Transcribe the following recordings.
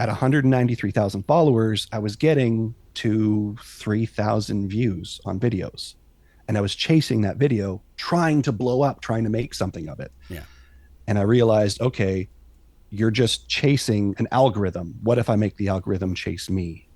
At 193,000 followers, I was getting to 3,000 views on videos. And I was chasing that video, trying to blow up, trying to make something of it. Yeah. And I realized, okay, you're just chasing an algorithm. What if I make the algorithm chase me?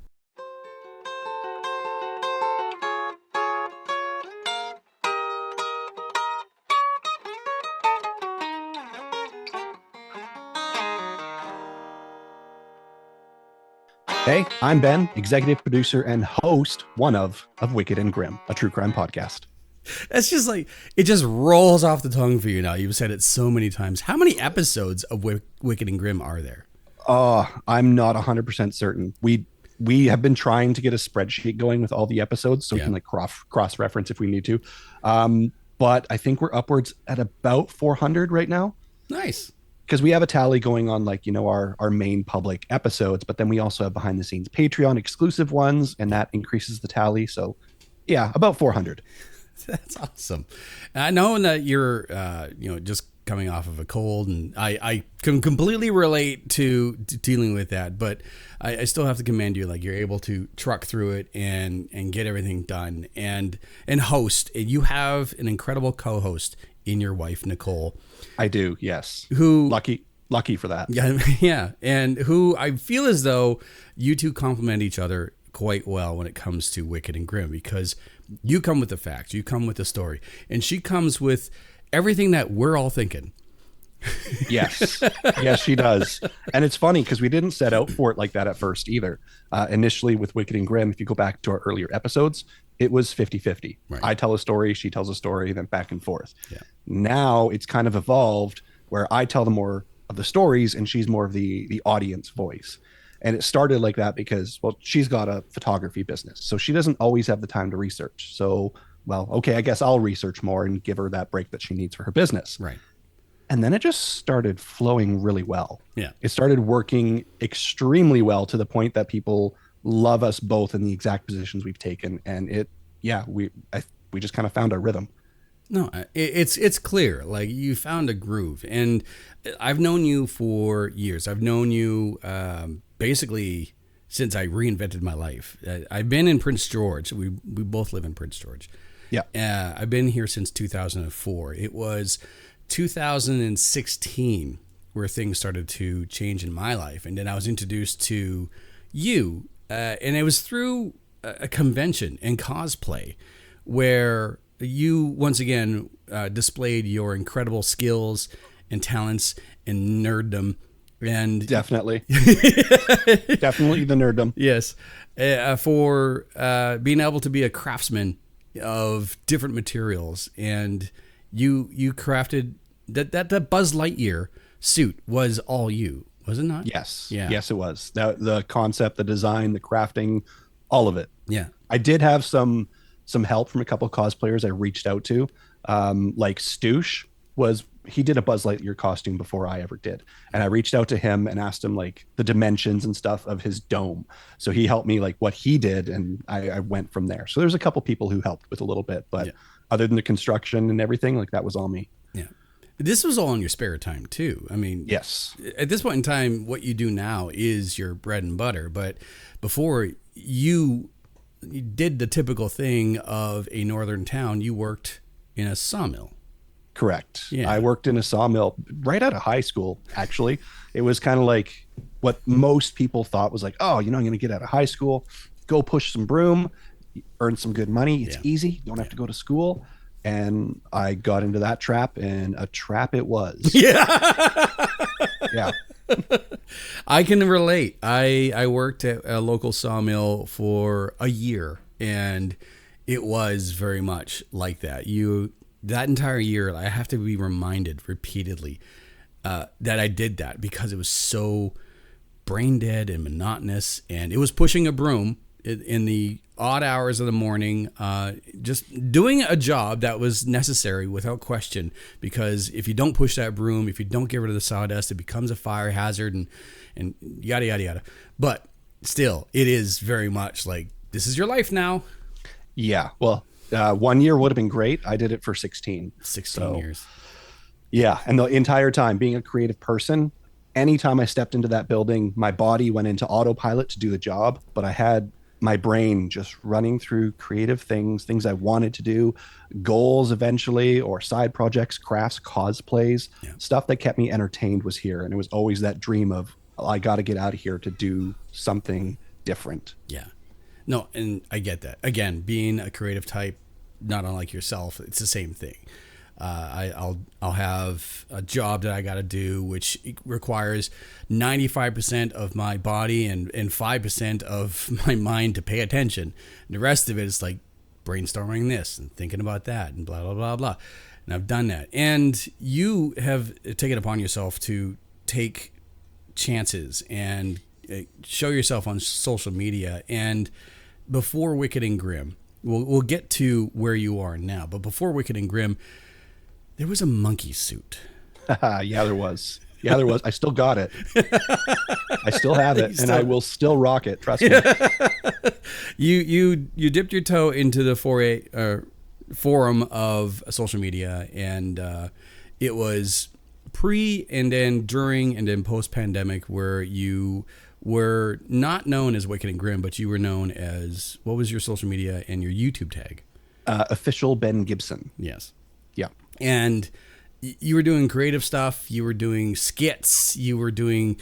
Hey, I'm Ben, executive producer and host, one of Wicked and Grim, a true crime podcast. That's just like, it just rolls off the tongue for you now. You've said it so many times. How many episodes of Wicked and Grim are there? I'm not 100% certain. We have been trying to get a spreadsheet going with all the episodes so we can like cross reference if we need to. But I think we're upwards at about 400 right now. Nice. Because we have a tally going on, like, our main public episodes, but then we also have behind the scenes Patreon exclusive ones, and that increases the tally. So yeah, about 400. That's awesome. I know that you're, just coming off of a cold, and I can completely relate to dealing with that, but I still have to commend you. Like, you're able to truck through it and get everything done and host. And you have an incredible co-host in your wife, Nicole. I do, yes. Who lucky for that. Yeah, yeah, and who I feel as though you two complement each other quite well when it comes to Wicked and Grim, because you come with the facts, you come with the story, and she comes with everything that we're all thinking. Yes, yes, she does. And it's funny because we didn't set out for it like that at first either. Initially with Wicked and Grim, if you go back to our earlier episodes, it was 50-50. Right. I tell a story, she tells a story, then back and forth. Yeah. Now it's kind of evolved where I tell the more of the stories and she's more of the audience voice. And it started like that because, well, she's got a photography business, so she doesn't always have the time to research. So, well, okay, I guess I'll research more and give her that break that she needs for her business. Right. And then it just started flowing really well. Yeah. It started working extremely well to the point that people love us both in the exact positions we've taken. And we just kind of found our rhythm. No, it's clear. Like, you found a groove, and I've known you for years. I've known you basically since I reinvented my life. I've been in Prince George. We both live in Prince George. Yeah. I've been here since 2004. It was 2016 where things started to change in my life, and then I was introduced to you, and it was through a convention and cosplay where you once again displayed your incredible skills and talents and nerddom. And definitely definitely the nerddom. Yes. For being able to be a craftsman of different materials, and you crafted that Buzz Lightyear suit was all you, was it not? Yes. Yeah. Yes, it was. The concept, the design, the crafting, all of it. Yeah. I did have some help from a couple of cosplayers I reached out to. Like Stoosh he did a Buzz Lightyear costume before I ever did. And I reached out to him and asked him like the dimensions and stuff of his dome. So he helped me like what he did, and I went from there. So there's a couple people who helped with a little bit, but other than the construction and everything, like that was all me. Yeah. This was all in your spare time too. I mean, yes. At this point in time, what you do now is your bread and butter. But before you did the typical thing of a northern town, you worked in a sawmill. Correct. Yeah. I worked in a sawmill right out of high school, actually. It was kind of like what most people thought was like, oh, I'm going to get out of high school, go push some broom, earn some good money. It's easy. Don't have to go to school. And I got into that trap, and a trap it was. Yeah. Yeah. I can relate. I worked at a local sawmill for a year, and it was very much like that. That entire year, I have to be reminded repeatedly that I did that because it was so brain dead and monotonous, and it was pushing a broom in the odd hours of the morning, just doing a job that was necessary without question, because if you don't push that broom, if you don't get rid of the sawdust, it becomes a fire hazard and yada, yada, yada. But still, it is very much like, this is your life now. Yeah. Well, 1 year would have been great. I did it for 16 years. Yeah. And the entire time being a creative person, anytime I stepped into that building, my body went into autopilot to do the job, but I had my brain just running through creative things I wanted to do, goals eventually, or side projects, crafts, cosplays, stuff that kept me entertained was here. And it was always that dream of, I got to get out of here to do something different. Yeah. No, and I get that. Again, being a creative type, not unlike yourself, it's the same thing. I'll have a job that I got to do, which requires 95% of my body and 5% of my mind to pay attention. And the rest of it is like brainstorming this and thinking about that and blah, blah, blah, blah. And I've done that. And you have taken upon yourself to take chances and show yourself on social media. And before Wicked and Grim, we'll get to where you are now, but before Wicked and Grim, there was a monkey suit. Yeah, there was. I still got it. I still have it, and I will still rock it. Trust me. You dipped your toe into the forum of social media, and it was pre and then during and then post pandemic, where you were not known as Wicked and Grim, but you were known as, what was your social media and your YouTube tag? Official Ben Gibson. Yes. Yeah. And you were doing creative stuff. You were doing skits. You were doing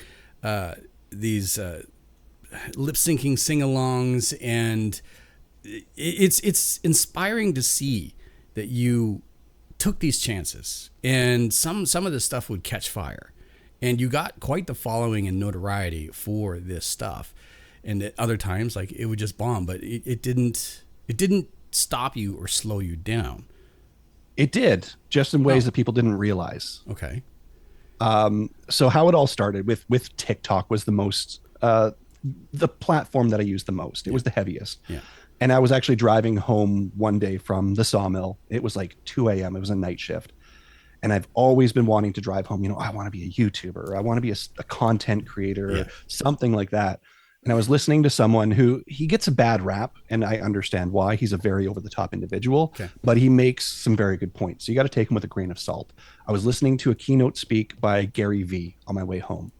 these lip syncing sing-alongs, and it's inspiring to see that you took these chances, and some of the stuff would catch fire, and you got quite the following and notoriety for this stuff. And at other times, like, it would just bomb, but it didn't stop you or slow you down. It did, just in ways that people didn't realize. Okay. So how it all started with TikTok was the most, the platform that I used the most. It was the heaviest. Yeah. And I was actually driving home one day from the sawmill. It was like 2 a.m. It was a night shift. And I've always been wanting to drive home. I want to be a YouTuber. I want to be a content creator, or something like that. And I was listening to someone who, he gets a bad rap, and I understand why. He's a very over the top individual, but he makes some very good points. So you got to take him with a grain of salt. I was listening to a keynote speak by Gary Vee on my way home.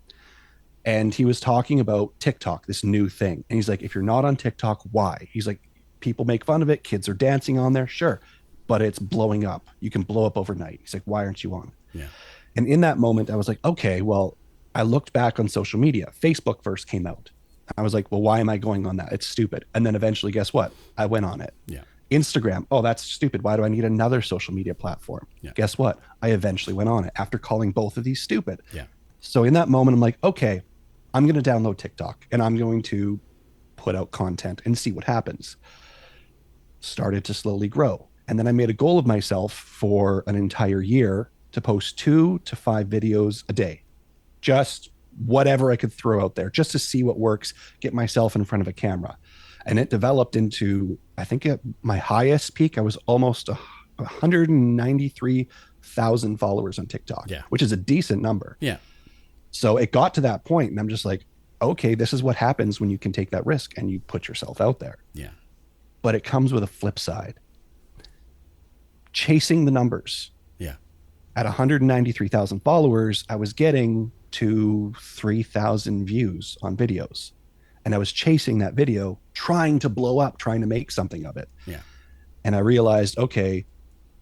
And he was talking about TikTok, this new thing. And he's like, if you're not on TikTok, why? He's like, people make fun of it. Kids are dancing on there. Sure. But it's blowing up. You can blow up overnight. He's like, why aren't you on it? Yeah. And in that moment, I was like, okay, well, I looked back on social media. Facebook first came out. I was like, well, why am I going on that? It's stupid. And then eventually, guess what? I went on it. Yeah. Instagram. Oh, that's stupid. Why do I need another social media platform? Yeah. Guess what? I eventually went on it after calling both of these stupid. Yeah. So in that moment, I'm like, okay, I'm going to download TikTok and I'm going to put out content and see what happens. Started to slowly grow. And then I made a goal of myself for an entire year to post 2 to 5 videos a day. Just whatever I could throw out there, just to see what works, get myself in front of a camera. And it developed into, I think at my highest peak, I was almost 193,000 followers on TikTok, which is a decent number. Yeah. So it got to that point, and I'm just like, okay, this is what happens when you can take that risk and you put yourself out there. Yeah. But it comes with a flip side. Chasing the numbers. Yeah. At 193,000 followers, I was getting to 3,000 views on videos. And I was chasing that video, trying to blow up, trying to make something of it. Yeah. And I realized, okay,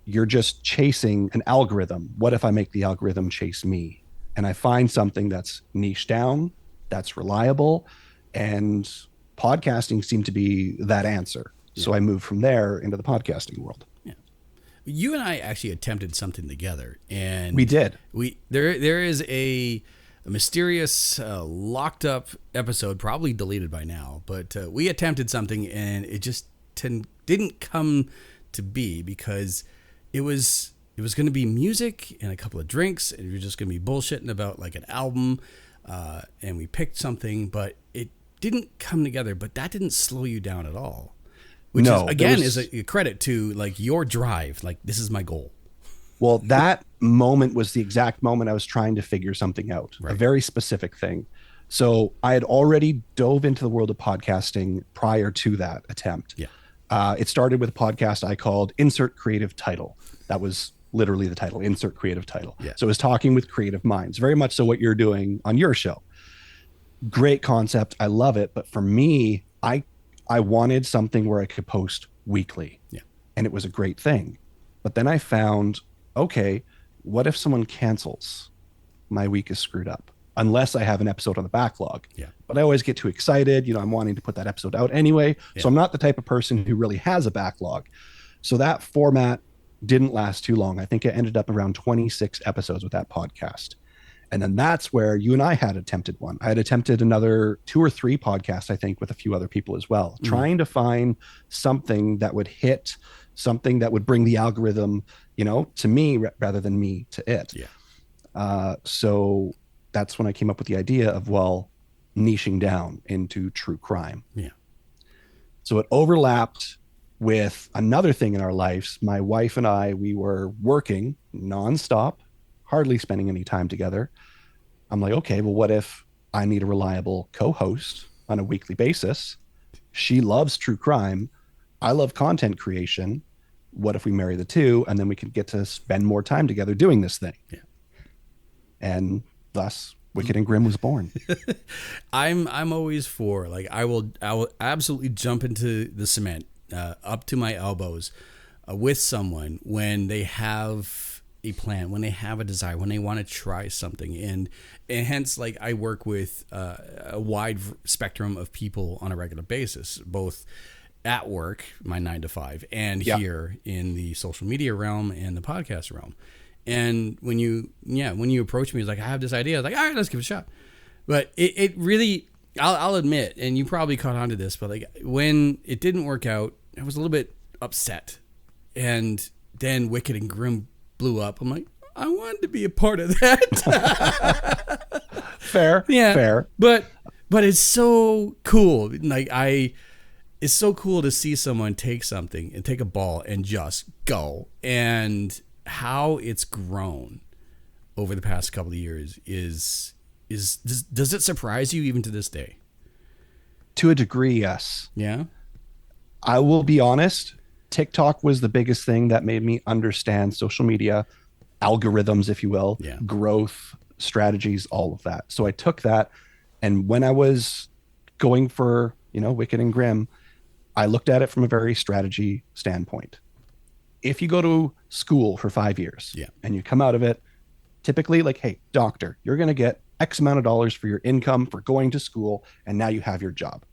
you're just chasing an algorithm. What if I make the algorithm chase me? And I find something that's niche down, that's reliable, and podcasting seemed to be that answer. Yeah. So I moved from there into the podcasting world. Yeah. You and I actually attempted something together, and we did. There is a mysterious locked up episode, probably deleted by now, but we attempted something and it just didn't come to be, because it was going to be music and a couple of drinks, and we were just going to be bullshitting about like an album, and we picked something, but it didn't come together. But that didn't slow you down at all, which is a credit to like your drive. Like, this is my goal. Well, that moment was the exact moment I was trying to figure something out, a very specific thing. So I had already dove into the world of podcasting prior to that attempt. Yeah. It started with a podcast I called Insert Creative Title. That was literally the title, insert creative title. Yeah. So it was talking with creative minds, very much so what you're doing on your show. Great concept. I love it. But for me, I wanted something where I could post weekly. Yeah. And it was a great thing. But then I found, okay, what if someone cancels? My week is screwed up unless I have an episode on the backlog. Yeah. But I always get too excited. You know, I'm wanting to put that episode out anyway. Yeah. So I'm not the type of person who really has a backlog. So that format didn't last too long. I think it ended up around 26 episodes with that podcast. And then that's where you and I had attempted one. I had attempted another 2 or 3 podcasts, I think, with a few other people as well, trying to find something that would hit, something that would bring the algorithm, you know, to me rather than me to it. Yeah. So that's when I came up with the idea of, well, niching down into true crime. Yeah. So it overlapped with another thing in our lives. My wife and I, we were working nonstop, hardly spending any time together. I'm like, okay, well, what if I need a reliable co-host on a weekly basis? She loves true crime. I love content creation. What if we marry the two and then we can get to spend more time together doing this thing? Yeah. And thus Wicked and Grim was born. I'm always for, like, I will absolutely jump into the cement up to my elbows with someone when they have a plan, when they have a desire, when they want to try something. And hence, like, I work with a wide spectrum of people on a regular basis, both at work, my 9 to 5, and here in the social media realm and the podcast realm. And when you approach me, it's like, I have this idea. I was like, all right, let's give it a shot. But it really, I'll admit, and you probably caught on to this, but like when it didn't work out, I was a little bit upset. And then Wicked and Grim blew up. I'm like, I wanted to be a part of that. Fair. But it's so cool. Like it's so cool to see someone take something and take a ball and just go. And how it's grown over the past couple of years does it surprise you even to this day? To a degree, yes. Yeah. I will be honest. TikTok was the biggest thing that made me understand social media algorithms, if you will, growth strategies, all of that. So I took that, and when I was going for, Wicked and Grim, I looked at it from a very strategy standpoint. If you go to school for 5 years and you come out of it, typically like, hey, doctor, you're going to get X amount of dollars for your income for going to school, and now you have your job.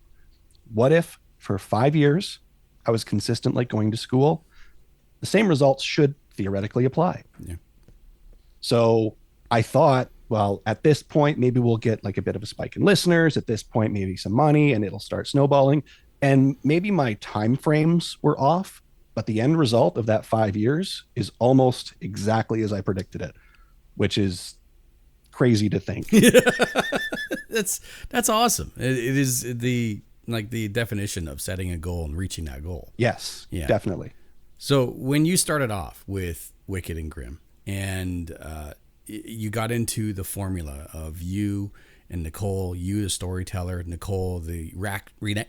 What if for 5 years I was consistent like going to school? The same results should theoretically apply. Yeah. So I thought, well, at this point, maybe we'll get like a bit of a spike in listeners. At this point, maybe some money, and it'll start snowballing. And maybe my time frames were off, but the end result of that 5 years is almost exactly as I predicted it, which is crazy to think. That's awesome. It is the definition of setting a goal and reaching that goal. Yes, definitely. So when you started off with Wicked and Grim, and you got into the formula of you and Nicole, you the storyteller, Nicole the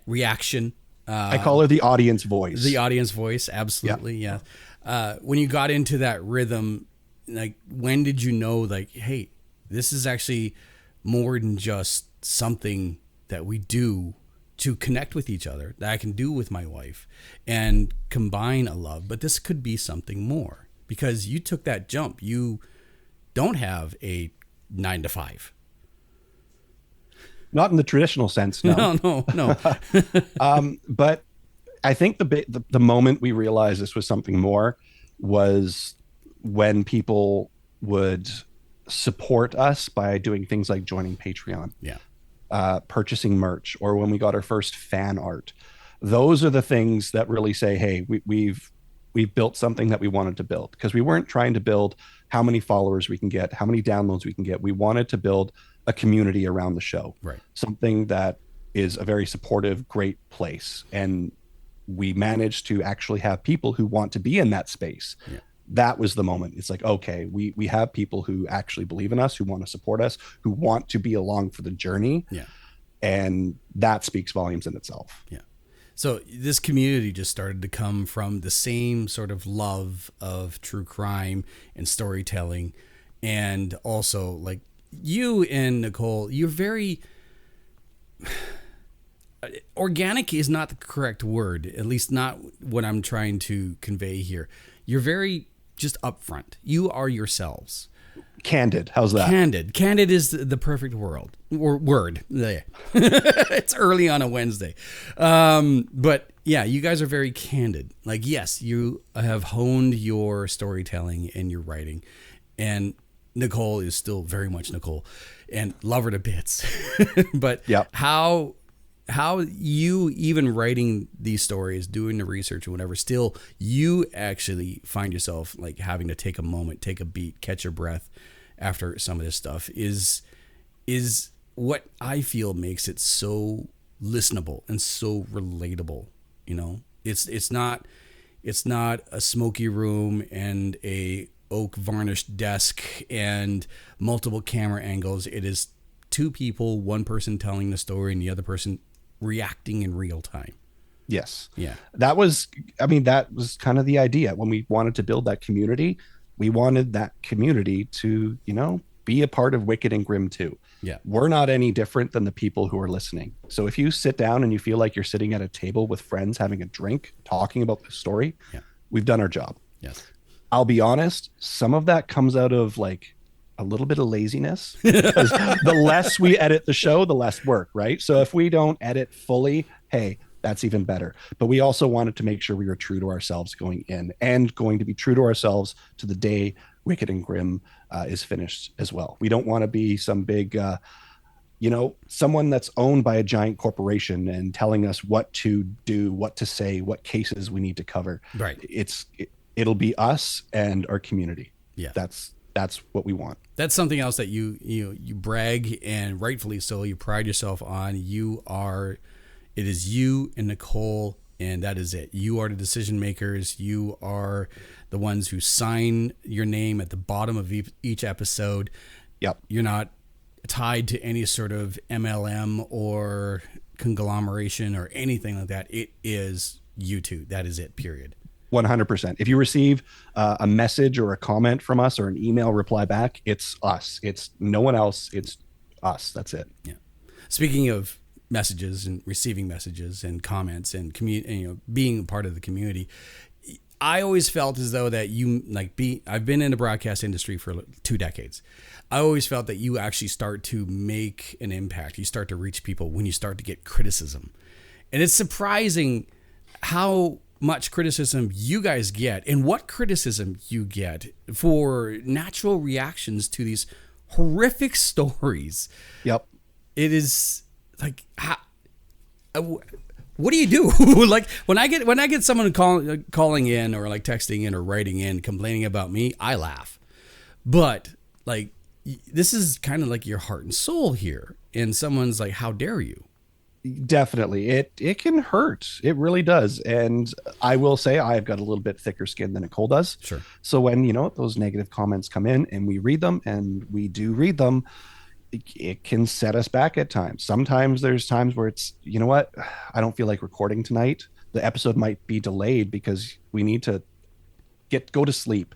reaction. I call her the audience voice. The audience voice, absolutely, yeah. When you got into that rhythm, like, when did you know, like, hey, this is actually more than just something that we do to connect with each other, that I can do with my wife and combine a love, but this could be something more? Because you took that jump. You don't have a 9 to 5. Not in the traditional sense, no. No. But I think the moment we realized this was something more was when people would support us by doing things like joining Patreon, purchasing merch, or when we got our first fan art. Those are the things that really say, hey, we've built something that we wanted to build, because we weren't trying to build how many followers we can get, how many downloads we can get. We wanted to build a community around the show, right? Something that is a very supportive, great place. And we managed to actually have people who want to be in that space. Yeah. That was the moment. It's like, okay, we have people who actually believe in us, who want to support us, who want to be along for the journey. Yeah. And that speaks volumes in itself. Yeah. So this community just started to come from the same sort of love of true crime and storytelling. And also, like, you and Nicole, you're very... Organic is not the correct word, at least not what I'm trying to convey here. You're very just upfront. You are yourselves. Candid. How's that? Candid is the perfect word. Yeah. It's early on a Wednesday. But yeah, you guys are very candid. Like, yes, you have honed your storytelling and your writing. And Nicole is still very much Nicole and love her to bits. But yep. How you, even writing these stories, doing the research or whatever, still you actually find yourself like having to take a moment, take a beat, catch your breath after some of this stuff is what I feel makes it so listenable and so relatable. You know, it's not a smoky room and a oak varnished desk and multiple camera angles. It is two people, one person telling the story and the other person reacting in real time. Yes. Yeah. That was kind of the idea when we wanted to build that community. We wanted that community to, be a part of Wicked and Grim too. Yeah. We're not any different than the people who are listening. So if you sit down and you feel like you're sitting at a table with friends, having a drink, talking about the story, we've done our job. Yes. I'll be honest. Some of that comes out of like a little bit of laziness, because the less we edit the show, the less work, right? So if we don't edit fully, hey, that's even better. But we also wanted to make sure we were true to ourselves going in, and going to be true to ourselves to the day Wicked and Grim is finished as well. We don't want to be some big, someone that's owned by a giant corporation and telling us what to do, what to say, what cases we need to cover. Right. It'll be us and our community. Yeah. That's what we want. That's something else that you brag, and rightfully so. You pride yourself on. It is you and Nicole, and that is it. You are the decision makers. You are the ones who sign your name at the bottom of each episode. Yep. You're not tied to any sort of MLM or conglomeration or anything like that. It is you two. That is it, period. 100%. If you receive a message or a comment from us or an email reply back, it's us. It's no one else. It's us. That's it. Yeah. Speaking of messages and receiving messages and comments and being part of the community, I always felt as though that I've been in the broadcast industry for 2 decades. I always felt that you actually start to make an impact. You start to reach people when you start to get criticism. And it's surprising how much criticism you guys get, and what criticism you get for natural reactions to these horrific stories. Yep. It is like, what do you do? Like when I get someone calling in or like texting in or writing in complaining about me, I laugh. But like, this is kind of like your heart and soul here, and someone's like, how dare you? Definitely. It can hurt. It really does. And I will say I've got a little bit thicker skin than Nicole does. Sure. So when, those negative comments come in and we read them, and we do read them, it can set us back at times. Sometimes there's times where it's, you know what, I don't feel like recording tonight. The episode might be delayed because we need to go to sleep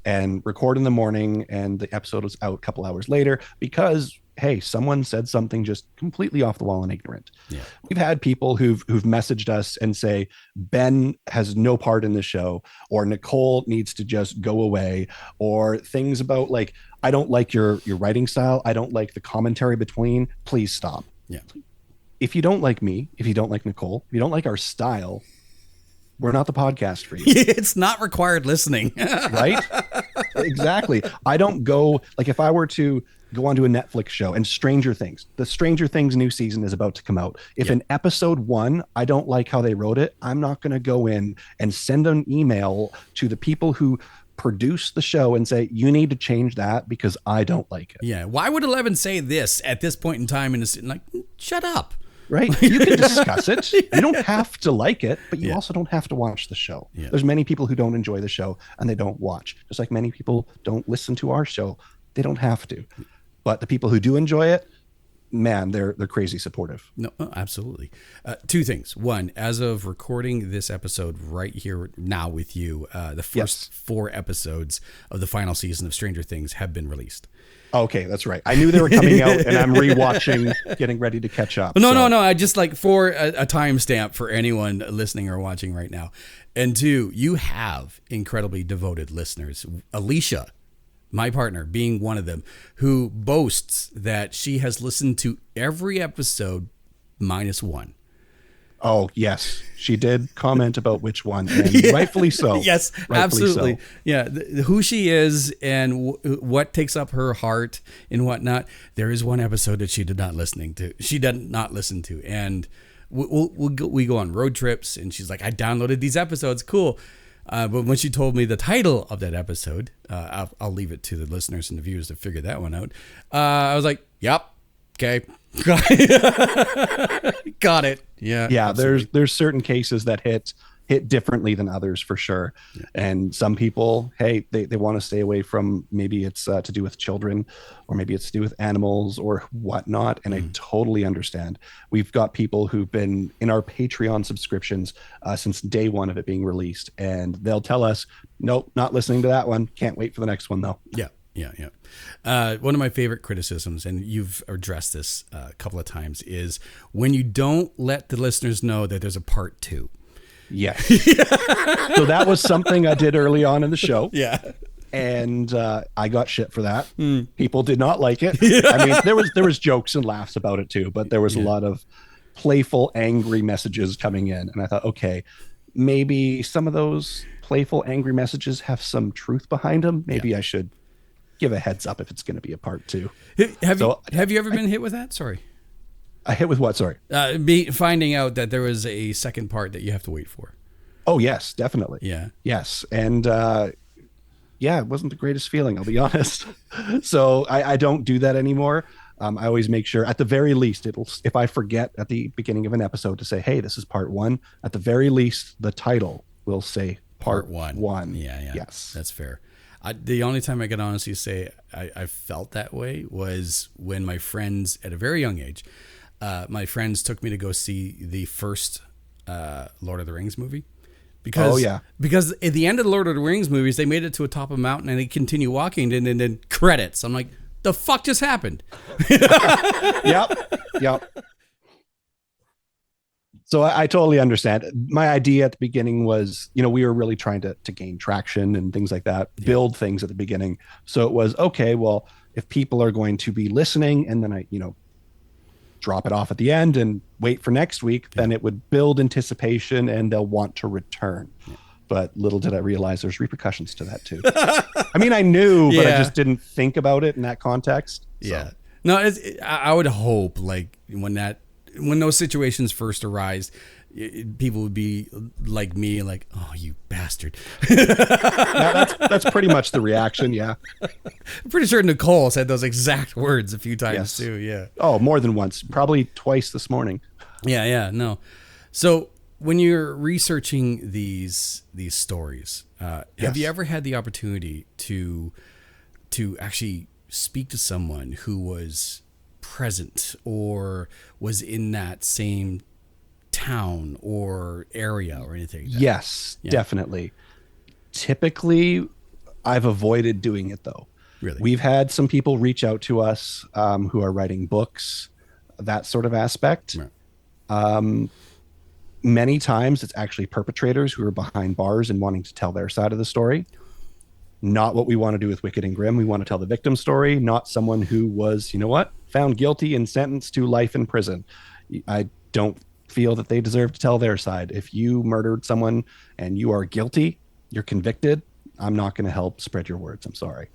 and record in the morning, and the episode is out a couple hours later because, hey, someone said something just completely off the wall and ignorant. Yeah. We've had people who've messaged us and say, Ben has no part in the show, or Nicole needs to just go away, or things about like, I don't like your writing style. I don't like the commentary between. Please stop. Yeah. If you don't like me, if you don't like Nicole, if you don't like our style, we're not the podcast for you. It's not required listening. Right? Exactly. I don't go, like if I were to go onto a Netflix show, and the Stranger Things new season is about to come out. If in episode 1, I don't like how they wrote it, I'm not going to go in and send an email to the people who produce the show and say, you need to change that because I don't like it. Yeah. Why would 11 say this at this point in time? And like, shut up. Right. You can discuss it. You don't have to like it, but you also don't have to watch the show. Yeah. There's many people who don't enjoy the show and they don't watch. Just like many people don't listen to our show. They don't have to. But the people who do enjoy it, man, they're crazy supportive. No, absolutely. Two things. One, as of recording this episode right here now with you, the first 4 episodes of the final season of Stranger Things have been released. Okay, that's right. I knew they were coming out, and I'm rewatching, getting ready to catch up. No. I just like for a timestamp for anyone listening or watching right now. And 2, you have incredibly devoted listeners. Alicia, my partner, being one of them, who boasts that she has listened to every episode minus one. Oh, yes. She did comment about which one, and rightfully so. Yes, rightfully absolutely. So. Yeah, who she is and what takes up her heart and whatnot. There is one episode that she did not listen to, and we go on road trips, and she's like, I downloaded these episodes, cool. But when she told me the title of that episode, I'll leave it to the listeners and the viewers to figure that one out. I was like, yep, okay. Got it. Yeah. Yeah. Absolutely. There's certain cases that hit differently than others for sure. Yeah. And some people, hey, they want to stay away from, maybe it's to do with children, or maybe it's to do with animals or whatnot. And I totally understand. We've got people who've been in our Patreon subscriptions since day one of it being released, and they'll tell us, nope, not listening to that one. Can't wait for the next one though. Yeah. One of my favorite criticisms, and you've addressed this a couple of times, is when you don't let the listeners know that there's a part 2. Yes. So that was something I did early on in the show. Yeah. And I got shit for that. People did not like it. I mean, there was jokes and laughs about it too, but there was a lot of playful, angry messages coming in. And I thought, okay, maybe some of those playful, angry messages have some truth behind them. Maybe I should give a heads up if it's going to be a part 2. Have you ever been hit with that? Sorry. I hit with what? Sorry. Finding out that there was a second part that you have to wait for. Oh, yes, definitely. Yeah. Yes. And it wasn't the greatest feeling, I'll be honest. So I don't do that anymore. I always make sure, at the very least, if I forget at the beginning of an episode to say, hey, this is part 1, at the very least, the title will say part 1. Yeah. Yes. That's fair. The only time I can honestly say I felt that way was when my friends, at a very young age, my friends took me to go see the first Lord of the Rings movie. Because at the end of the Lord of the Rings movies, they made it to a top of a mountain and they continue walking, and then credits. I'm like, the fuck just happened? Yep. So I totally understand. My idea at the beginning was, we were really trying to gain traction and things like that, build things at the beginning. So it was, okay, well, if people are going to be listening and then I, drop it off at the end and wait for next week, then it would build anticipation and they'll want to return. But little did I realize there's repercussions to that too. I mean, I knew, but I just didn't think about it in that context. So. Yeah. No, I would hope, like, when those situations first arise, people would be like me, like, oh, you bastard. That's pretty much the reaction. Yeah. I'm pretty sure Nicole said those exact words a few times too. Yeah. Oh, more than once, probably twice this morning. Yeah. No. So when you're researching these stories, have you ever had the opportunity to actually speak to someone who was present or was in that same town or area or anything? Yes, definitely. Typically, I've avoided doing it though. Really? We've had some people reach out to us who are writing books, that sort of aspect. Right. Many times it's actually perpetrators who are behind bars and wanting to tell their side of the story. Not what we want to do with Wicked and Grim. We want to tell the victim story, not someone who was, found guilty and sentenced to life in prison. I don't feel that they deserve to tell their side. If you murdered someone and you are guilty, you're convicted, I'm not going to help spread your words. I'm sorry.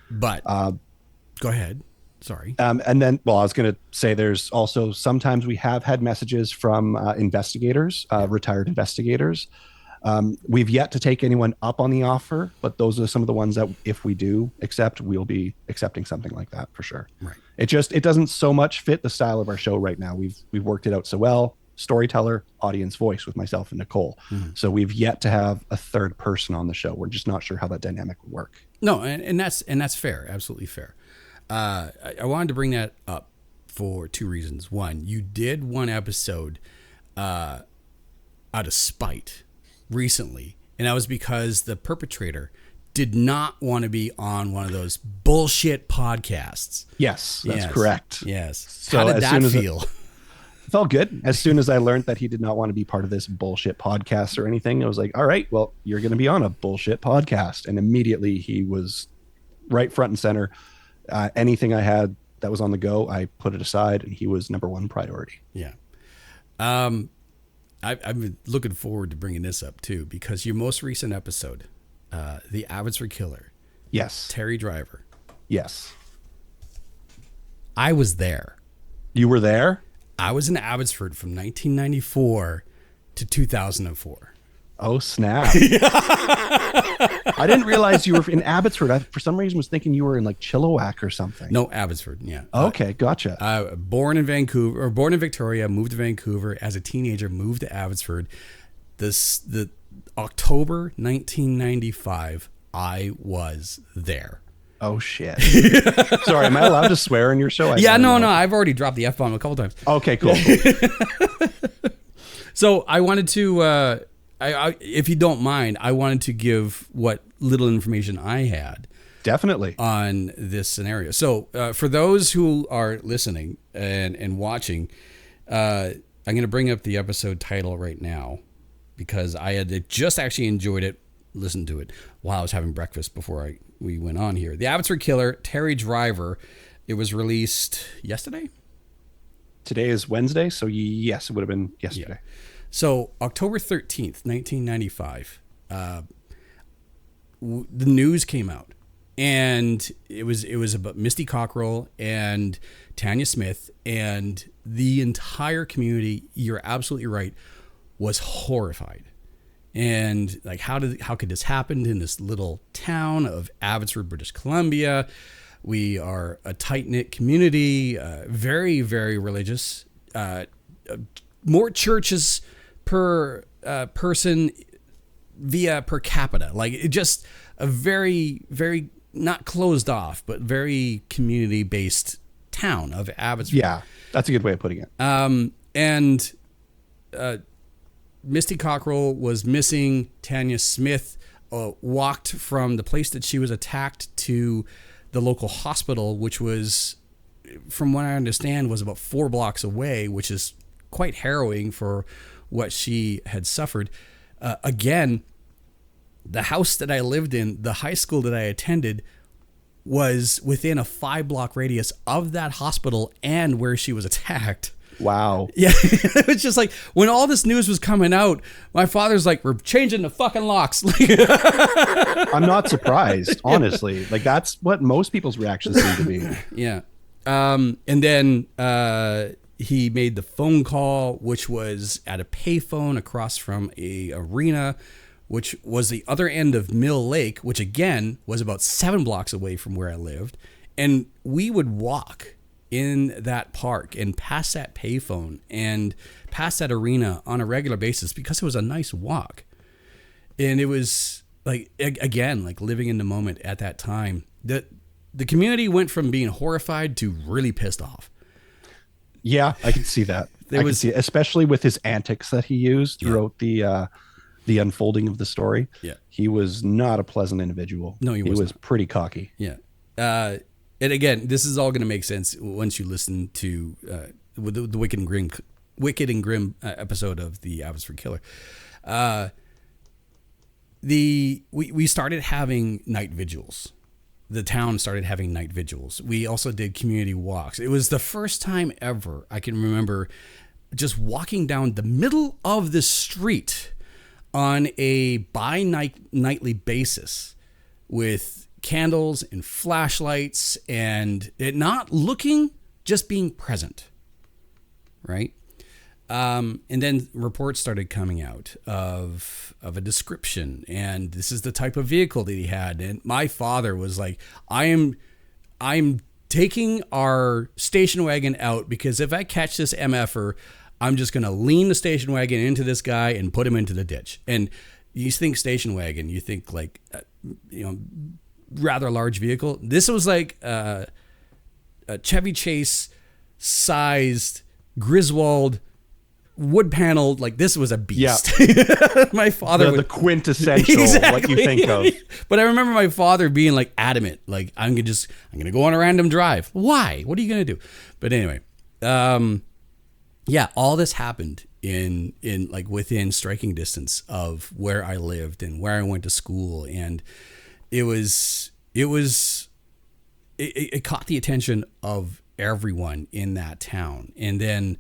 But go ahead. Sorry. And then, I was going to say there's also sometimes we have had messages from investigators, retired investigators. We've yet to take anyone up on the offer, but those are some of the ones that if we do accept, we'll be accepting something like that for sure. Right. It doesn't so much fit the style of our show right now. We've worked it out so well. Storyteller, audience voice with myself and Nicole. Mm-hmm. So we've yet to have a third person on the show. We're just not sure how that dynamic would work. No, and that's fair. Absolutely fair. I wanted to bring that up for two reasons. One, you did one episode out of spite recently, and that was because the perpetrator did not want to be on one of those bullshit podcasts. Yes, that's correct. Yes. So how did that feel? It felt good. As soon as I learned that he did not want to be part of this bullshit podcast or anything, I was like, all right, well, you're going to be on a bullshit podcast. And immediately he was right front and center. Anything I had that was on the go, I put it aside, and he was number one priority. Yeah. I've been looking forward to bringing this up too, because your most recent episode, The Abbotsford Killer. Yes. Terry Driver. Yes. I was there. You were there? I was in Abbotsford from 1994 to 2004. Oh, snap. I didn't realize you were in Abbotsford. I, for some reason, was thinking you were in like Chilliwack or something. No, Abbotsford, yeah. Okay, gotcha. Born in Vancouver, or born in Victoria, moved to Vancouver as a teenager, moved to Abbotsford. The October 1995, I was there. Oh, shit. Sorry, am I allowed to swear on your show? No. I've already dropped the F-bomb a couple times. Okay, cool. So I wanted to, if you don't mind, I wanted to give what little information I had. Definitely. On this scenario. So for those who are listening and watching, I'm going to bring up the episode title right now because I had just actually enjoyed it, listened to it while I was having breakfast before we went on here. The Abbotsford Killer, Terry Driver. It was released yesterday? Today is Wednesday, so yes, it would have been yesterday. Yeah. So October 13th, 1995, the news came out, and it was about Misty Cockrell and Tanya Smith, and the entire community, you're absolutely right, was horrified. And like, how could this happen in this little town of Abbotsford, British Columbia? We are a tight-knit community, very, very religious, more churches per person via per capita. Like, it just a very, very not closed off, but very community-based town of Abbotsford. Yeah, that's a good way of putting it. And Misty Cockrell was missing. Tanya Smith walked from the place that she was attacked to the local hospital, which was, from what I understand, was about 4 blocks away, which is quite harrowing for what she had suffered. Again, the house that I lived in, the high school that I attended, was within a 5-block radius of that hospital and where she was attacked. Wow. Yeah. It's just like, when all this news was coming out, my father's like, we're changing the fucking locks. I'm not surprised, honestly. Like, that's what most people's reactions seem to be. Yeah. And then he made the phone call, which was at a payphone across from a arena, which was the other end of Mill Lake, which again was about 7 blocks away from where I lived. And we would walk in that park and past that payphone and past that arena on a regular basis because it was a nice walk. And it was like, again, like living in the moment at that time. The community went from being horrified to really pissed off. Yeah, I can see that. I can see it, especially with his antics that he used throughout the unfolding of the story. Yeah. He was not a pleasant individual. No, he was pretty cocky. Yeah. And again, this is all going to make sense once you listen to the Wicked and Grim episode of the Abbotsford Killer. We started having night vigils. The town started having night vigils. We also did community walks. It was the first time ever I can remember just walking down the middle of the street on a bi-nightly basis with candles and flashlights, and it not looking, just being present, right? And then reports started coming out of a description, and this is the type of vehicle that he had. And my father was like, I'm taking our station wagon out, because if I catch this MFer, I'm just going to lean the station wagon into this guy and put him into the ditch. And you think station wagon, you think like, rather large vehicle. This was like a Chevy Chase sized Griswold wood paneled, like this was a beast. Yeah. My father the quintessential what you think of. But I remember my father being like adamant, like I'm gonna go on a random drive. Why? What are you gonna do? But anyway, yeah, all this happened in like within striking distance of where I lived and where I went to school, and it caught the attention of everyone in that town. And then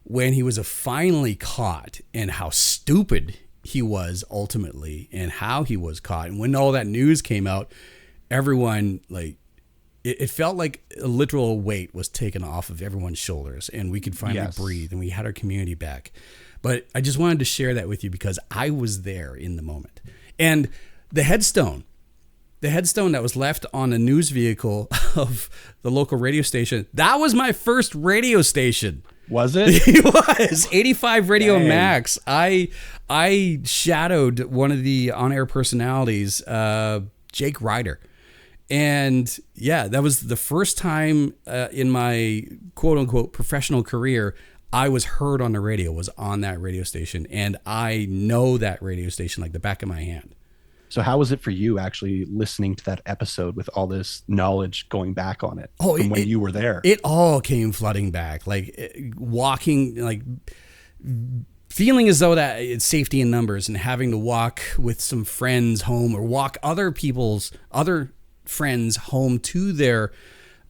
when he was finally caught, and how stupid he was ultimately, and how he was caught, and when all that news came out, everyone, like, it felt like a literal weight was taken off of everyone's shoulders, and we could finally breathe, and we had our community back. But I just wanted to share that with you because I was there in the moment. And the headstone that was left on a news vehicle of the local radio station, that was my first radio station. Was it? It was 85 Radio Max. I shadowed one of the on-air personalities, Jake Ryder. And yeah, that was the first time in my quote unquote professional career I was heard on the radio, was on that radio station. And I know that radio station like the back of my hand. So how was it for you actually listening to that episode with all this knowledge going back on it from when you were there? It all came flooding back, like walking, like feeling as though that it's safety in numbers, and having to walk with some friends home, or walk other friends home to their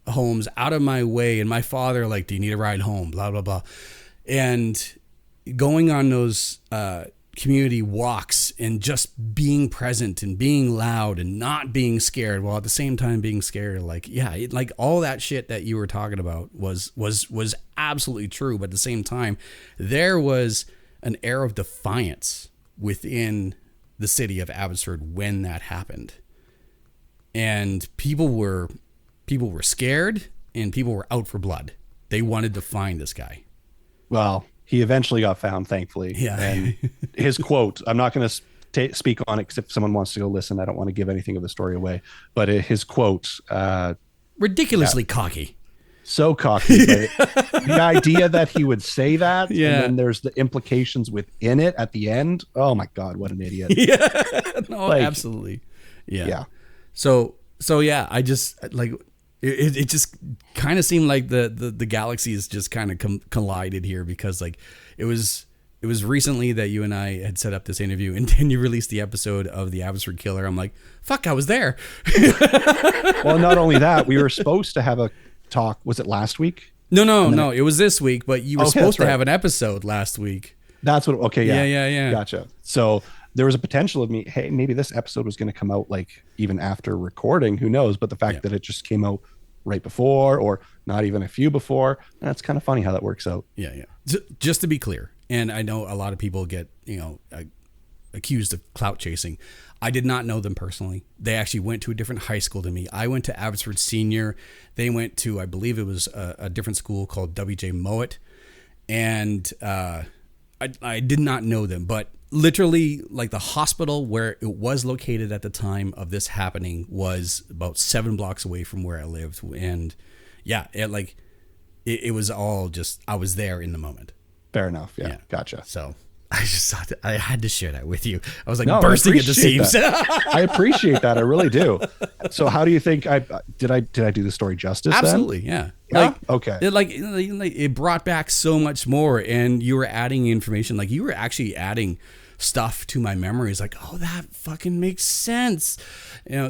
homes out of my way. And my father, like, do you need a ride home? Blah, blah, blah. And going on those, community walks and just being present and being loud and not being scared, while at the same time being scared. Like, yeah, like all that shit that you were talking about was absolutely true. But at the same time, there was an air of defiance within the city of Abbotsford when that happened. And people were scared, and people were out for blood. They wanted to find this guy. Well, he eventually got found, thankfully. Yeah. And his quote, I'm not going to speak on it because if someone wants to go listen, I don't want to give anything of the story away. But his quote... ridiculously cocky. So cocky. But the idea that he would say that, yeah, and then there's the implications within it at the end. Oh, my God, what an idiot. Yeah. No, like, absolutely. Yeah. Yeah. So yeah, I just, like... It just kind of seemed like the galaxies just kind of collided here, because like it was recently that you and I had set up this interview, and then you released the episode of the Abbotsford Killer. I'm like, fuck, I was there. Well, not only that, we were supposed to have a talk. Was it last week? No, it was this week, but you were supposed to have an episode last week. That's what. Okay, yeah. Gotcha. So there was a potential of me, hey, maybe this episode was going to come out like even after recording, who knows? But the fact that it just came out right before, or not even a few before, that's kind of funny how that works out. Yeah. Just to be clear, and I know a lot of people get, accused of clout chasing. I did not know them personally. They actually went to a different high school than me. I went to Abbotsford Senior. They went to, I believe it was a different school called W.J. Mowat. And I did not know them, but literally, like, the hospital where it was located at the time of this happening was about 7 blocks away from where I lived. And yeah, it was all just, I was there in the moment. Fair enough. Yeah. Gotcha. So I just thought that I had to share that with you. I was like bursting at the seams. I appreciate that. I really do. So how do you think did I do the story justice? Absolutely. Then? Yeah. Like, okay. It brought back so much more, and you were adding information. Like, you were actually adding stuff to my memories. Like, oh, that fucking makes sense.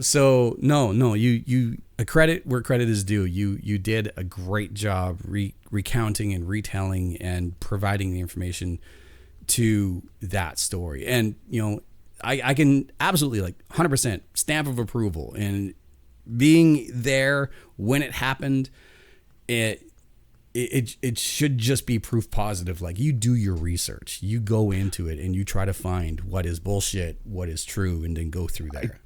So no, you credit where credit is due. You did a great job recounting and retelling and providing the information to that story. And I can absolutely 100% stamp of approval, and being there when it happened, it should just be proof positive. Like, you do your research, you go into it, and you try to find what is bullshit, what is true, and then go through there.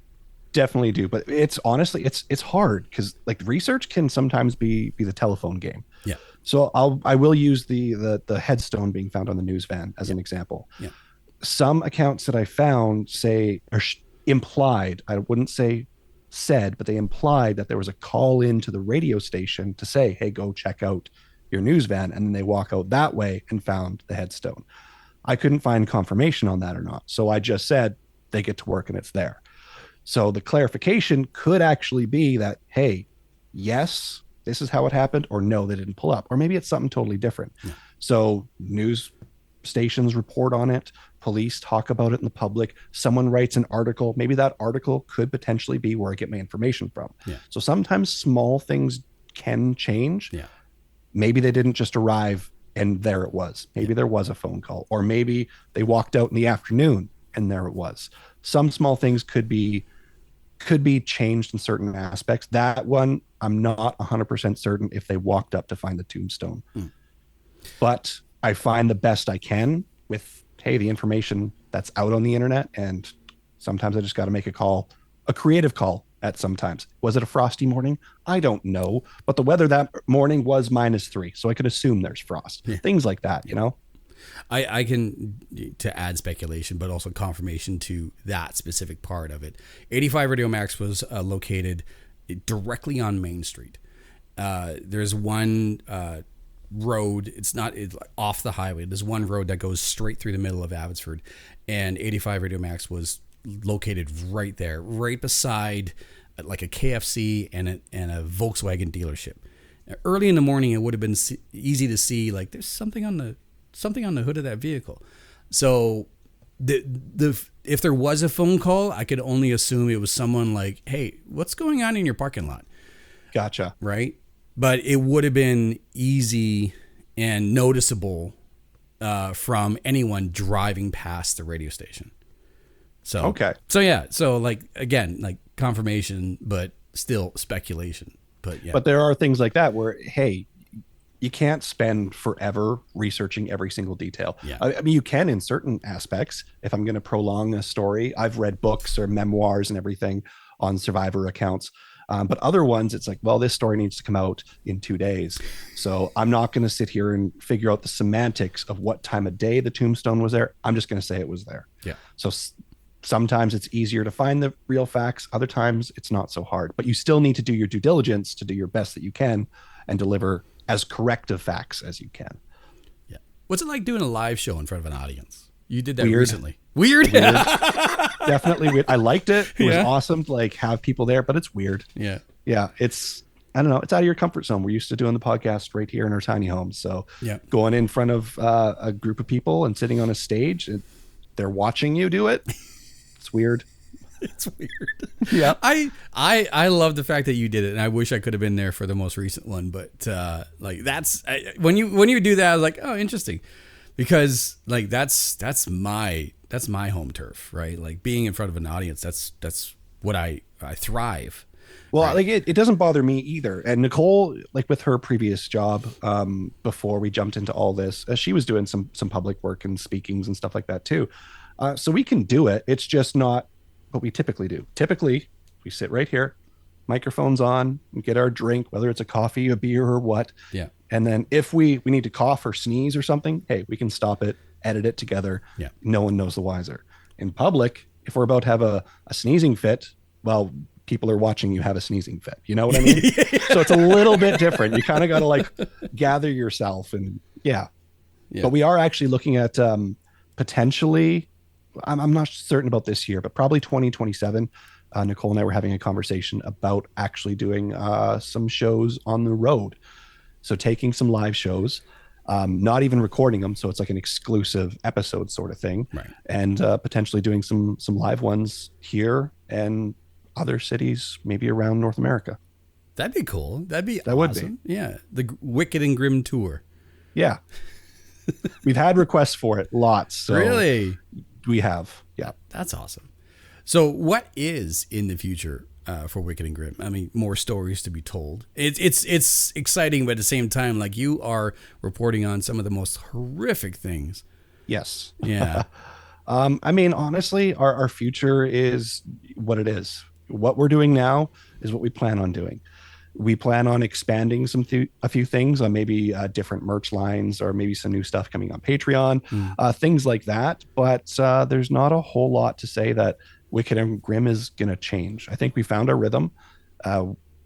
Definitely do, but it's honestly it's hard, because like research can sometimes be the telephone game. Yeah. So I will use the headstone being found on the news van as an example. Yeah. Some accounts that I found say, or implied, I wouldn't say said, but they implied that there was a call in to the radio station to say, hey, go check out your news van, and then they walk out that way and found the headstone. I couldn't find confirmation on that or not. So I just said they get to work and it's there. So the clarification could actually be that, hey, yes, this is how it happened, or no, they didn't pull up, or maybe it's something totally different. Yeah. So news stations report on it, police talk about it in the public, someone writes an article, maybe that article could potentially be where I get my information from. Yeah. So sometimes small things can change. Yeah. Maybe they didn't just arrive and there it was. Maybe there was a phone call, or maybe they walked out in the afternoon and there it was. Some small things could be changed in certain aspects. That one, I'm not 100% certain if they walked up to find the tombstone. But I find the best I can with, hey, the information that's out on the internet, and sometimes I just got to make a call, a creative call at sometimes. Was it a frosty morning? I don't know, but the weather that morning was -3, so I could assume there's frost. Yeah. Things like that, you know? I can, to add speculation, but also confirmation to that specific part of it. 85 Radio Max was located directly on Main Street. There's one road. It's off the highway. There's one road that goes straight through the middle of Abbotsford, and 85 Radio Max was located right there, right beside like a KFC and a Volkswagen dealership. Early in the morning, it would have been easy to see like there's something on the hood of that vehicle. So if there was a phone call, I could only assume it was someone like, hey, what's going on in your parking lot? Gotcha. Right. But it would have been easy and noticeable from anyone driving past the radio station. So, okay. So yeah. So like, again, like confirmation, but still speculation. But yeah. But there are things like that where, hey, you can't spend forever researching every single detail. Yeah. I mean, you can in certain aspects. If I'm going to prolong a story, I've read books or memoirs and everything on survivor accounts. But other ones, it's like, well, this story needs to come out in 2 days. So I'm not going to sit here and figure out the semantics of what time of day the tombstone was there. I'm just going to say it was there. Yeah. So sometimes it's easier to find the real facts. Other times it's not so hard. But you still need to do your due diligence to do your best that you can and deliver as correct of facts as you can. Yeah. What's it like doing a live show in front of an audience? You did that recently. Weird. Definitely weird. I liked it. It was awesome to like have people there, but it's weird. Yeah. Yeah. It's, I don't know. It's out of your comfort zone. We're used to doing the podcast right here in our tiny homes. So going in front of a group of people and sitting on a stage, and they're watching you do it. It's weird. It's weird. Yeah. I love the fact that you did it, and I wish I could have been there for the most recent one, but like when you do that, I was like, oh, interesting. Because like that's my home turf, right? Like being in front of an audience, that's what I thrive. Well, right? Like it doesn't bother me either. And Nicole, like with her previous job, before we jumped into all this, she was doing some public work and speakings and stuff like that too. So we can do it. It's just not what we typically do. Typically, we sit right here, microphones on, and get our drink, whether it's a coffee, a beer, or what. Yeah. And then if we need to cough or sneeze or something, hey, we can stop it, edit it together. Yeah. No one knows the wiser. In public, if we're about to have a sneezing fit, well, people are watching you have a sneezing fit. You know what I mean? So it's a little bit different. You kind of got to like gather yourself and yeah. But we are actually looking at potentially, I'm not certain about this year, but probably 2027. Nicole and I were having a conversation about actually doing some shows on the road. So taking some live shows, not even recording them. So it's like an exclusive episode sort of thing. Right. And potentially doing some live ones here and other cities, maybe around North America. That'd be cool. That awesome. Would be. Yeah. The Wicked and Grim tour. Yeah. We've had requests for it. Lots. So really? We have. Yeah. That's awesome. So what is in the future for Wicked and Grim? I mean, more stories to be told. It's exciting, but at the same time, like you are reporting on some of the most horrific things. Yes. Yeah. I mean, honestly, our future is what it is. What we're doing now is what we plan on doing. We plan on expanding a few things on maybe different merch lines or maybe some new stuff coming on Patreon, things like that. But there's not a whole lot to say that Wicked and Grim is going to change. I think we found our rhythm.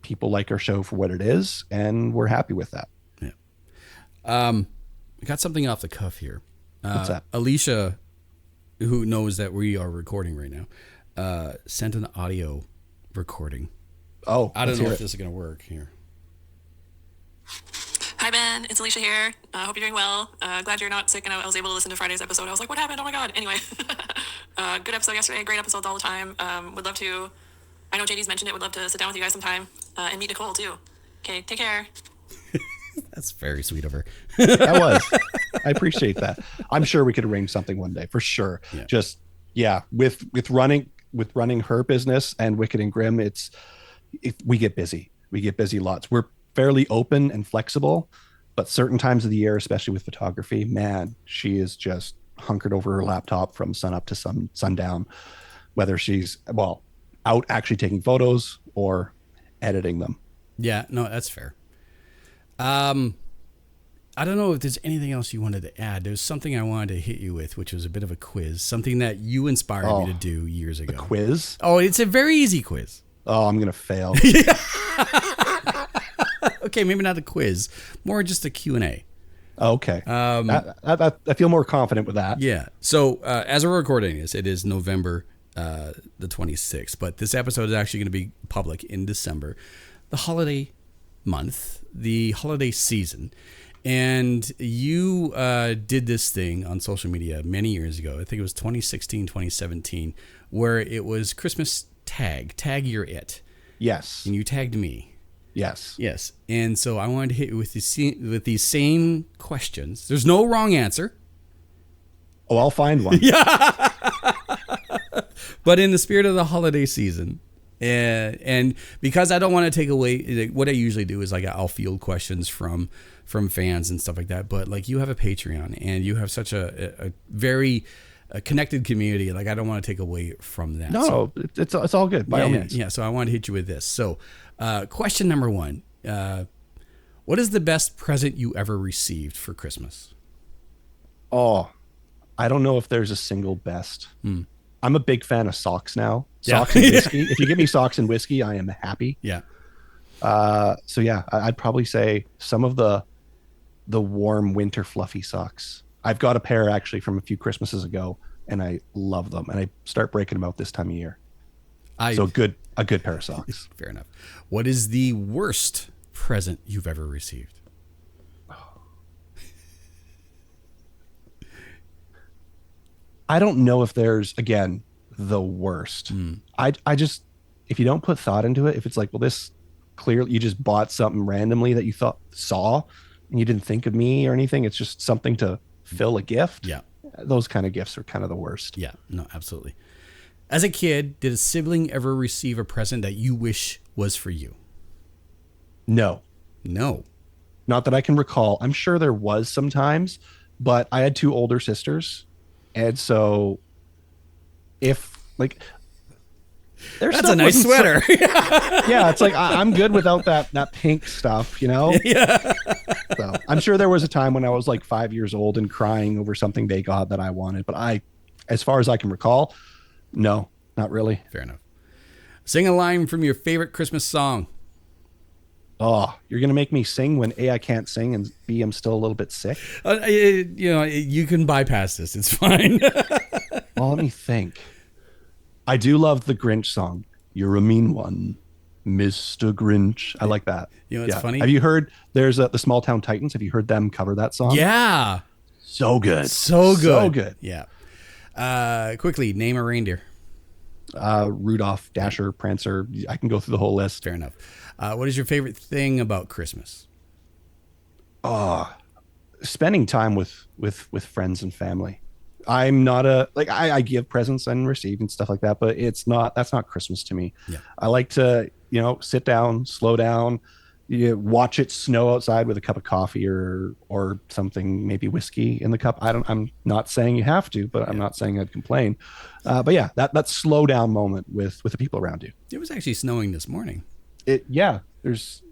People like our show for what it is, and we're happy with that. Yeah. I got something off the cuff here. What's that? Alicia, who knows that we are recording right now, sent an audio recording. Oh, I don't know if this is going to work here. Hi, Ben. It's Alicia here. Hope you're doing well. Glad you're not sick, and I was able to listen to Friday's episode. I was like, what happened? Oh, my God. Anyway, good episode yesterday. Great episodes all the time. Would love to, I know JD's mentioned it, would love to sit down with you guys sometime and meet Nicole, too. Okay, take care. That's very sweet of her. That was. I appreciate that. I'm sure we could arrange something one day for sure. Yeah. Just with running her business and Wicked and Grim, we get busy. We get busy lots. We're fairly open and flexible, but certain times of the year, especially with photography, man, she is just hunkered over her laptop from sun up to sundown, whether she's out actually taking photos or editing them. Yeah, no, that's fair. I don't know if there's anything else you wanted to add. There's something I wanted to hit you with, which was a bit of a quiz, something that you inspired me to do years ago. A quiz? Oh, it's a very easy quiz. Oh, I'm going to fail. Okay, maybe not a quiz, more just a Q&A. Okay. I feel more confident with that. Yeah. So as we're recording this, it is November the 26th, but this episode is actually going to be public in December, the holiday month, the holiday season. And you did this thing on social media many years ago. I think it was 2016, 2017, where it was Christmas tag your it. Yes. And you tagged me. Yes. And so I wanted to hit you with these same questions. There's no wrong answer. Oh, I'll find one. Yeah. But in the spirit of the holiday season, and because I don't want to take away, what I usually do is I'll field questions from fans and stuff like that. But you have a Patreon and you have such a very connected community. I don't want to take away from that. No, it's all good by all means. Yeah. So I want to hit you with this. So question number one, what is the best present you ever received for Christmas? Oh, I don't know if there's a single best. I'm a big fan of socks now. Socks and whiskey. If you give me socks and whiskey, I am happy. Yeah. So yeah, I'd probably say some of the warm winter fluffy socks. I've got a pair actually from a few Christmases ago, and I love them. And I start breaking them out this time of year. So a good pair of socks. Fair enough. What is the worst present you've ever received? I don't know if there's, again, the worst. I just, if you don't put thought into it, if it's this clearly you just bought something randomly that you saw and you didn't think of me or anything, it's just something to fill a gift. Yeah. Those kind of gifts are kind of the worst. Yeah, no, absolutely. As a kid, did a sibling ever receive a present that you wish was for you? No. Not that I can recall. I'm sure there was sometimes, but I had two older sisters. And so if that's a nice sweater. Yeah, it's I'm good without that pink stuff, Yeah. So I'm sure there was a time when I was 5 years old and crying over something they got that I wanted, but as far as I can recall, no, not really. Fair enough. Sing a line from your favorite Christmas song. Oh, you're going to make me sing when A, I can't sing, and B, I'm still a little bit sick? You can bypass this. It's fine. Well, let me think. I do love the Grinch song. You're a mean one, Mr. Grinch. I like that. It's funny. Have you heard, there's the Small Town Titans. Have you heard them cover that song? Yeah. So good. So good. So good. Yeah. Quickly, name a reindeer. Rudolph, Dasher, Prancer. I can go through the whole list. Fair enough. What is your favorite thing about Christmas? Spending time with friends and family. I'm not I give presents and receive and stuff like that, but that's not Christmas to me. Yeah. I like to, sit down, slow down, watch it snow outside with a cup of coffee or something, maybe whiskey in the cup. I'm not saying you have to, but I'm not saying I'd complain. But yeah, that slow down moment with the people around you. It was actually snowing this morning. There's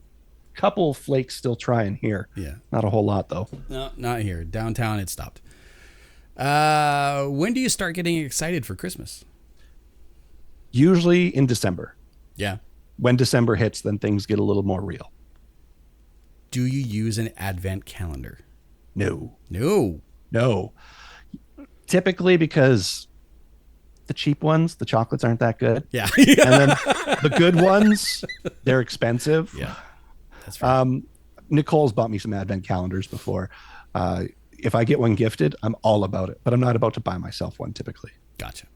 a couple flakes still trying here. Yeah. Not a whole lot though. No, not here. Downtown, it stopped. When do you start getting excited for Christmas? Usually in December. Yeah. When December hits, then things get a little more real. Do you use an advent calendar? No, No. no. Typically because the cheap ones, the chocolates aren't that good. Yeah. And then the good ones, they're expensive. Yeah. That's right. Nicole's bought me some advent calendars before. If I get one gifted, I'm all about it, but I'm not about to buy myself one typically. Gotcha.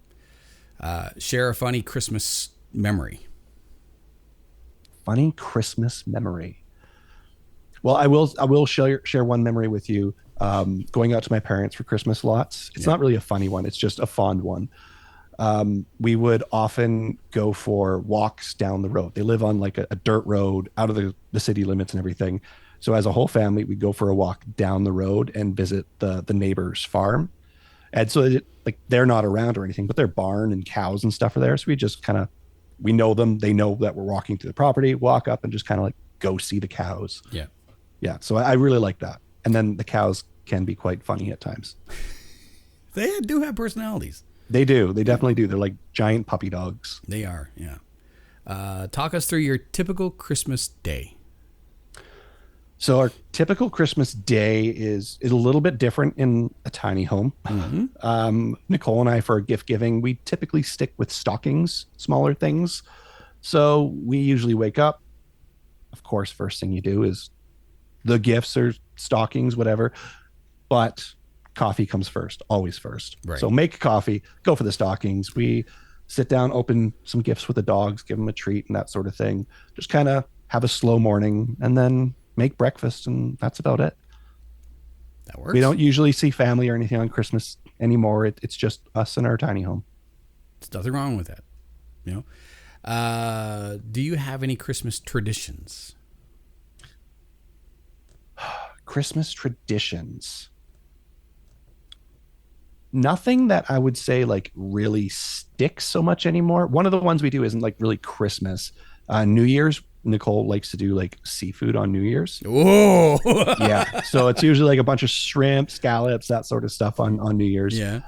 Share a funny Christmas memory. Funny Christmas memory. Well, I will share one memory with you. Going out to my parents for Christmas lots. It's not really a funny one. It's just a fond one. We would often go for walks down the road. They live on like a dirt road out of the city limits and everything. So as a whole family, we'd go for a walk down the road and visit the neighbor's farm. And so like they're not around or anything, but their barn and cows and stuff are there. So we just we know them. They know that we're walking to the property, walk up and just kind of like go see the cows. Yeah. Yeah. So I really like that. And then the cows can be quite funny at times. They do have personalities. They do. They definitely do. They're like giant puppy dogs. They are. Yeah. Talk us through your typical Christmas day. So our typical Christmas day is a little bit different in a tiny home. Mm-hmm. Nicole and I, for gift giving, we typically stick with stockings, smaller things. So we usually wake up. Of course, first thing you do is the gifts or stockings, whatever. But coffee comes first, always first. Right. So make coffee, go for the stockings. We sit down, open some gifts with the dogs, give them a treat and that sort of thing. Just kind of have a slow morning and then make breakfast, and that's about it. That works. We don't usually see family or anything on Christmas anymore. It's just us in our tiny home. There's nothing wrong with that. You know. Do you have any Christmas traditions? Christmas traditions. Nothing that I would say like really sticks so much anymore. One of the ones we do isn't like really Christmas. New Year's, Nicole likes to do like seafood on New Year's. Oh, yeah. So it's usually like a bunch of shrimp, scallops, that sort of stuff on New Year's. Yeah.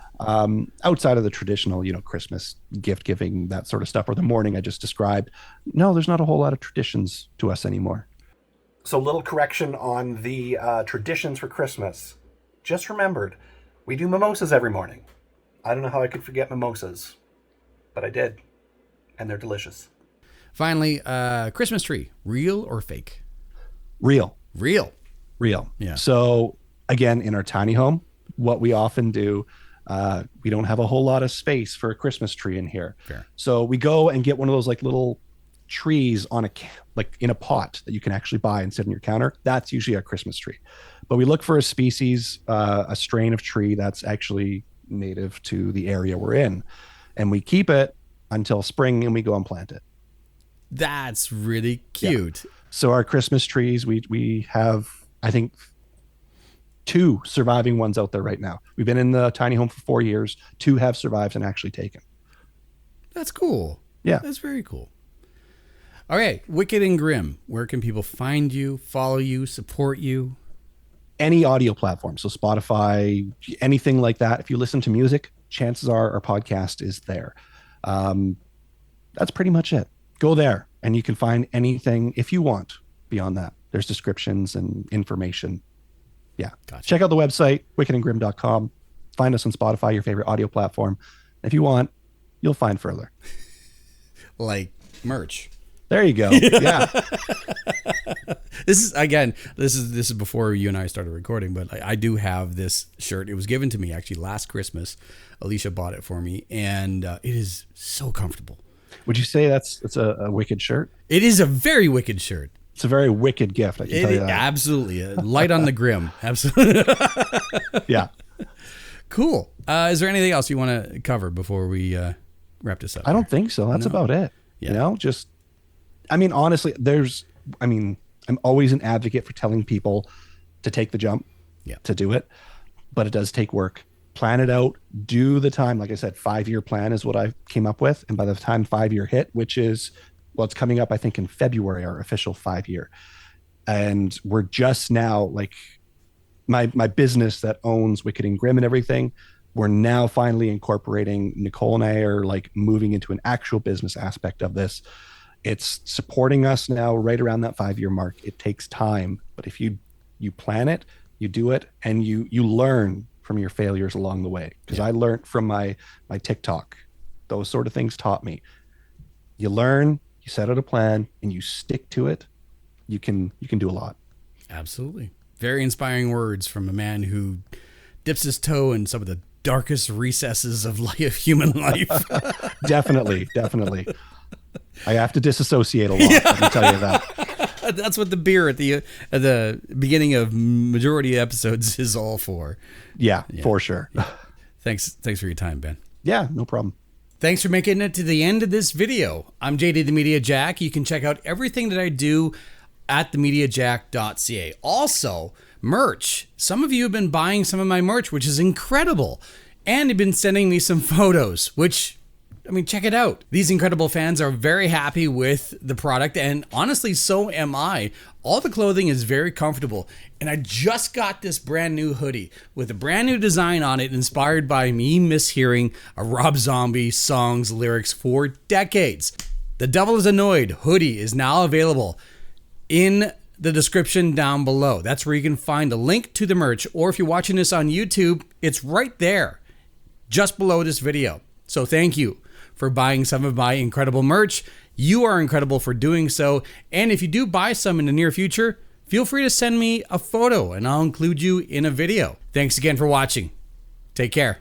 Outside of the traditional, Christmas gift giving, that sort of stuff, or the morning I just described. No, there's not a whole lot of traditions to us anymore. So little correction on the traditions for Christmas. Just remembered, we do mimosas every morning. I don't know how I could forget mimosas, but I did. And they're delicious. Finally, Christmas tree, real or fake? Real. Real. Yeah. So again, in our tiny home, what we often do, we don't have a whole lot of space for a Christmas tree in here. Fair. So we go and get one of those like little trees in a pot that you can actually buy and sit on your counter. That's usually our Christmas tree. But we look for a species, a strain of tree that's actually native to the area we're in. And we keep it until spring and we go and plant it. That's really cute. Yeah. So our Christmas trees, we have, I think, 2 surviving ones out there right now. We've been in the tiny home for 4 years. 2 have survived and actually taken. That's cool. Yeah. That's very cool. All right. Wicked and Grim. Where can people find you, follow you, support you? Any audio platform. So Spotify, anything like that. If you listen to music, chances are our podcast is there. That's pretty much it. Go there and you can find anything if you want beyond that. There's descriptions and information. Yeah. Gotcha. Check out the website, wickedandgrim.com. Find us on Spotify, your favorite audio platform. If you want, you'll find further. Like merch. There you go. Yeah. This is before you and I started recording, but I do have this shirt. It was given to me actually last Christmas. Alicia bought it for me, and it is so comfortable. Would you say it's a wicked shirt? It is a very wicked shirt. It's a very wicked gift. I can tell you that. Absolutely. Light on the grim. Absolutely. Yeah. Cool. Is there anything else you want to cover before we wrap this up? I don't think so. That's about it. Yeah. Honestly, I'm always an advocate for telling people to take the jump, to do it, but it does take work. Plan it out, do the time. Like I said, 5-year plan is what I came up with. And by the time 5-year hit, which is, it's coming up, I think in February, our official 5-year. And we're just now like my business that owns Wicked and Grim and everything. We're now finally incorporating, Nicole and I are like moving into an actual business aspect of this. It's supporting us now right around that 5-year mark. It takes time, but if you plan it, You do it, and you learn from your failures along the way. Because I learned from my TikTok. Those sort of things taught me. You learn, you set out a plan, and you stick to it. You can do a lot. Absolutely. Very inspiring words from a man who dips his toe in some of the darkest recesses of human life. Definitely. I have to disassociate a lot. I can tell you that. That's what the beer at the beginning of majority of episodes is all for. Yeah, for sure. Yeah. Thanks for your time, Ben. Yeah, no problem. Thanks for making it to the end of this video. I'm JD TheMediajack. You can check out everything that I do at TheMediajack.ca. Also, merch. Some of you have been buying some of my merch, which is incredible. And have been sending me some photos, which, I mean, check it out. These incredible fans are very happy with the product, and honestly, so am I. All the clothing is very comfortable, and I just got this brand new hoodie with a brand new design on it, inspired by me mishearing a Rob Zombie song's lyrics for decades. The Devil is Annoyed hoodie is now available in the description down below. That's where you can find a link to the merch, or if you're watching this on YouTube, it's right there, just below this video. So thank you for buying some of my incredible merch. You are incredible for doing so. And if you do buy some in the near future, feel free to send me a photo and I'll include you in a video. Thanks again for watching. Take care.